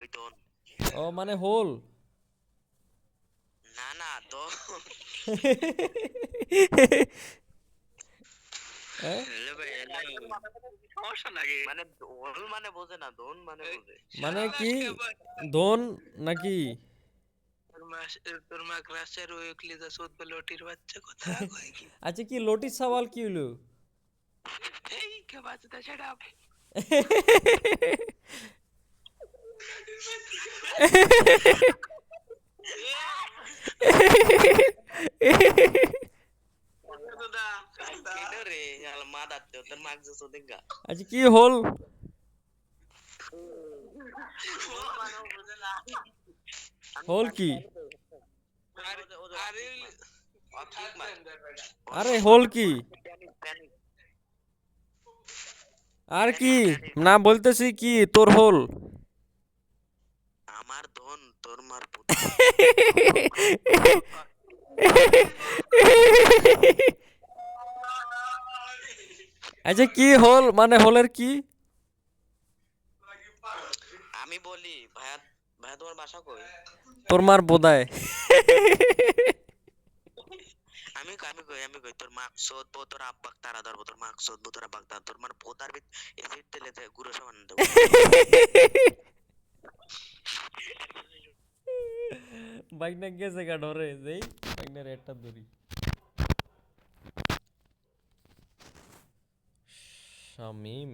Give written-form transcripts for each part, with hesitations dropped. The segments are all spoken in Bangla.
ওই দন। ও মানে হোল। না না দন। হ্যাঁ? হ্যালো ভাই হ্যালো। সমস্যা লাগে মানে দোল মানে বোঝে না, দন মানে বোঝে। মানে শালা কি কেবল ধন নাকি? তোর মা ক্লাসের ওই ক্লিজা সুদ লোটির বাচ্চা কথা কয় কি? আচ্ছা কি লটির সওয়াল কি হলো? এই কে বাচ্চা সেটা কেন রে শালা মা দাচ্ছে তোর মাক যে সুদিন গা। আচ্ছা কি হোল? মানে বুঝে না। হোল কি? আরে আরে অঠিক মার। আরে হোল কি? প্যানিক আর কি? Panic panic. না বলতেছি কি তোর হোল? আমার ধন তোর মার পুত। আচ্ছা কি হোল মানে হোলের কি? আমি বলি ভাইয়া, ভাইয়া তোমার বাসা কই? তোর মার বোদায়। আমি কই তোর মাকসুদ বো তোর আব্বাক তারা ধরবো, তোর মাকসুদ বো তোর আব্বাক তারা তোর মানে পোতার ভিত এসিড তেলে গুঁড়ো সাবান দেবো। বাইকটা গেছে গা ডরে যেই বাইকটার একটা ধরি। শামিম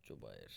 জুবায়ের